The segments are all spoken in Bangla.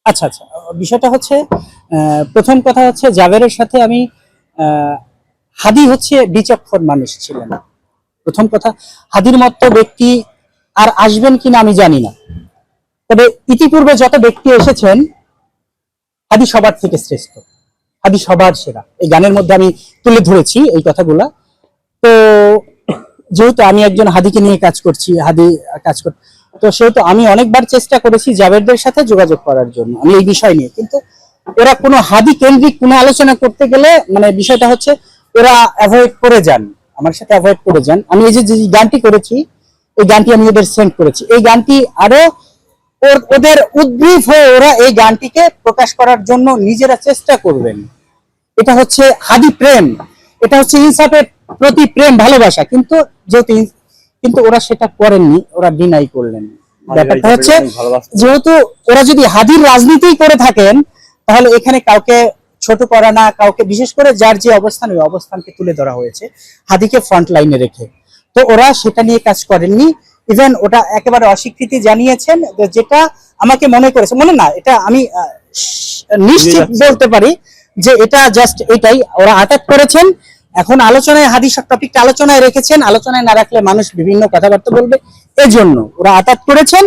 আচ্ছা আচ্ছা, বিষয়টা হচ্ছে প্রথম কথা হচ্ছে জাবেরের সাথে আমি হাদি হচ্ছে বিচক্ষণ মানুষ ছিলেন। প্রথম কথা, হাদির মতো ব্যক্তি আর আসবেন কিনা আমি জানি না, তবে ইতিপূর্বে যত ব্যক্তি এসেছেন হাদি সবার থেকে শ্রেষ্ঠ, হাদি সবার সেরা। এই গানের মধ্যে আমি তুলে ধরেছি এই কথাগুলা। তো যেহেতু আমি একজন হাদিকে নিয়ে কাজ করছি, হাদি কাজ কর, তো সেহেতু আমি অনেকবার চেষ্টা করেছি জাবেরদের সাথে যোগাযোগ করার জন্য আমি এই বিষয় নিয়ে, কিন্তু ওরা কোনো হাদি কেন্দ্রিক কোনো আলোচনা করতে গেলে মানে বিষয়টা হচ্ছে ওরা অ্যাভয়েড করে যান, আমার সাথে অ্যাভয়েড করে যান। আমি এই যে গানটি করেছি, এই গানটি আমি ওদের সেন্ড করেছি, এই গানটি আরো ওদের উদ্গ্রীব হয়ে ওরা এই গানটিকে প্রকাশ করার জন্য নিজেরা চেষ্টা করবেন। এটা হচ্ছে হাদি প্রেম, এটা হচ্ছে ইনসাফের প্রতি প্রেম, ভালোবাসা। কিন্তু ওরা সেটা করেননি, ওরা ডিনাই করলেন। ব্যাপারটা হচ্ছে যেহেতু ওরা যদি হাদির রাজনীতি করে থাকেন তাহলে এখানে কাউকে ছোট করা না, কাউকে বিশেষ করে যার যে অবস্থান ওই অবস্থানকে তুলে ধরা হয়েছে হাদিকে ফ্রন্ট লাইনে রেখে, তো ওরা সেটা নিয়ে কাজ করেননি। ইভেন ওটা একেবারে অস্বীকৃতি জানিয়েছেন, যেটা আমাকে মনে করেছে, মনে না, এটা আমি নিশ্চিত বলতে পারি যে এটা জাস্ট এটাই ওরা আটাক করেছেন। এখন আলোচনায় হাদিস টপিকটা আলোচনায় রেখেছেন, আলোচনায় না রাখলে মানুষ বিভিন্ন কথাবার্তা বলবে, এজন্য ওরা আটাক করেছেন,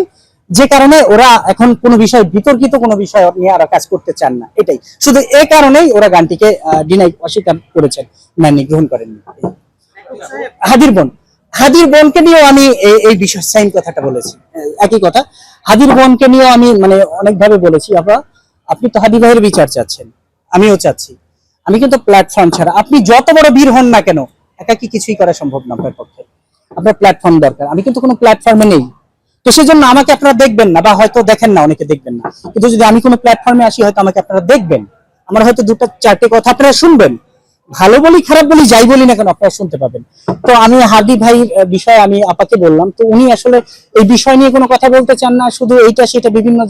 যে কারণে ওরা এখন কোনো বিষয় বিতর্কিত কোনো বিষয় নিয়ে আর কাজ করতে চান না। এটাই শুধু এই কারণেই ওরা গানটিকে ডিনাই, অস্বীকার করেছেন, মাননি, গ্রহণ করেননি। হাদির বোনকে নিয়েও আমি এই বিষয় সেম কথাটা বলেছি, একই কথা। হাদির বোনকে নিয়েও আমি মানে অনেকভাবে বলেছি, আপনি তো হাদি ভাইয়ের বিচার চাচ্ছেন, আমিও চাচ্ছি। আমি কিন্তু প্ল্যাটফর্ম ছাড়া, আপনি যত বড় বীর হন না কেন, একাকি কিছুই করা সম্ভব না আপনার পক্ষে, আপনার প্ল্যাটফর্ম দরকার। আমি কিন্তু কোনো প্ল্যাটফর্মে নেই, তো সেজন্য আমাকে আপনারা দেখবেন না, বা হয়তো দেখেন না, অনেকে দেখবেন না। কিন্তু যদি আমি কোনো প্ল্যাটফর্মে আসি হয়তো আমাকে আপনারা দেখবেন, আমার হয়তো দুটো চারটে কথা আপনারা শুনবেন, ভালো বলি খারাপ বলি যাই বলি না কেন আপনারা শুনতে পাবেন। তো আমি হাদি ভাই বিষয়ে আমি আপাকে বললাম, তো উনি আসলে এই বিষয় নিয়ে কোনো কথা বলতে চান না, শুধু এইটা সেটা বিভিন্ন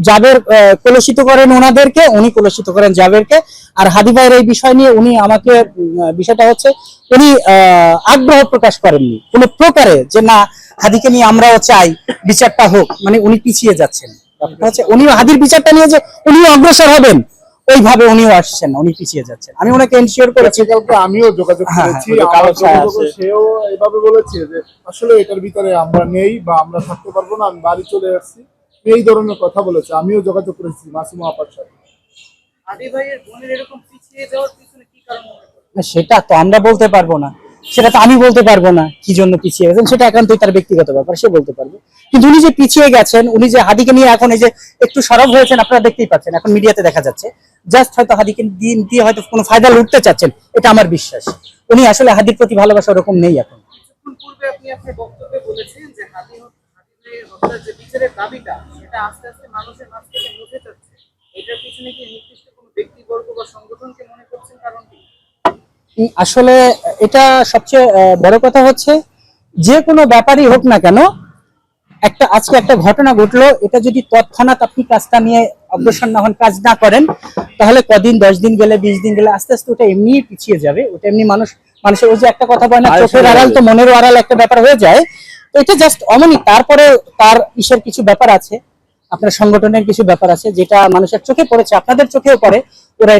জাবের কলুষিত করেন ওনাদেরকে, উনি কলুষিত করেন জাবেরকে। আর হাদি ভাইয়ের এই বিষয় নিয়ে উনি আমাকে বিষয়টা হচ্ছে উনি আগ্রহ প্রকাশ করেননি কোনো প্রকারে, যে না হাদিকে নিয়ে আমরাও চাই বিচারটা হোক, মানে উনি পিছিয়ে যাচ্ছেন। হচ্ছে উনি হাদির বিচারটা নিয়ে যে উনি অগ্রসর হবেন ওইভাবে উনিও আসছেন, উনি পিছিয়ে যাচ্ছেন। আমি ওনাকে এনশিওর করেছি, কালকে আমিও যোগাযোগ করেছি, সেও এইভাবে বলেছে যে আসলে এটার ভিতরে আমরা নেই বা আমরা থাকতে পারবো না, আমি বাড়ি চলে আসছি, এই ধরনের কথা বলেছে। আমিও যোগাযোগ করেছি মাসুমা আপার সাথে। হাদি ভাইয়ের বোনের এরকম পিছিয়ে যাওয়ার পিছনে কি কারণ মনে করেন? সেটা তো আমরা বলতে পারবো না, সেটা তো আমি বলতে পারবো না কি জন্য পিছিয়ে গেছেন, সেটা একান্তই তার ব্যক্তিগত ব্যাপার, সে বলতে পারবে। কিন্তু উনি যে পিছিয়ে গেছেন, উনি যে হাদিকে নিয়ে এখন এই যে একটু সরব হয়েছেন আপনারা দেখতেই পাচ্ছেন, এখন মিডিয়াতে দেখা যাচ্ছে, জাস্ট হয়তো হাদিকে দিয়ে হয়তো কোনো ফায়দা লুটতে চাচ্ছেন, এটা আমার বিশ্বাস। উনি আসলে হাদির প্রতি ভালোবাসা ওরকম নেই এখন। কিছুক্ষণ পূর্বে আপনি আপনার বক্তব্যে বলেছেন যে হাদি ভাইয়ের হত্যার যে বিচারের দাবিটা সেটা আস্তে আস্তে মানুষের মাঝ থেকে মুছে যাচ্ছে, এটার পিছনে কি নির্দিষ্ট কোনো ব্যক্তিবর্গ বা সংগঠনকে মনে করছেন কারণ কি? আসলে এটা সবচেয়ে বড় কথা হচ্ছে, যে কোনো ব্যাপারই হোক না কেন, আজকে একটা ঘটনা ঘটলো, এটা যদি তৎক্ষণাৎ আপনি কাজটা নিয়ে অগ্রসর না হন, কাজ না করেন, তাহলে কদিন 10 দিন গেলে 20 দিন গেলে আস্তে আস্তে ওটা এমনি পিছিয়ে যাবে। ওটা এমনি মানুষের ওই যে একটা কথা বলে না, চোখের আড়াল তো মনের আড়াল একটা ব্যাপার হয়ে যায়। তো এটা জাস্ট অমনি। তারপরে তার ইসের কিছু ব্যাপার আছে, আপনার সংগঠনের কিছু ব্যাপার আছে, যেটা মানুষের চোখে পড়েছে, আপনাদের চোখেও পড়ে। ওরা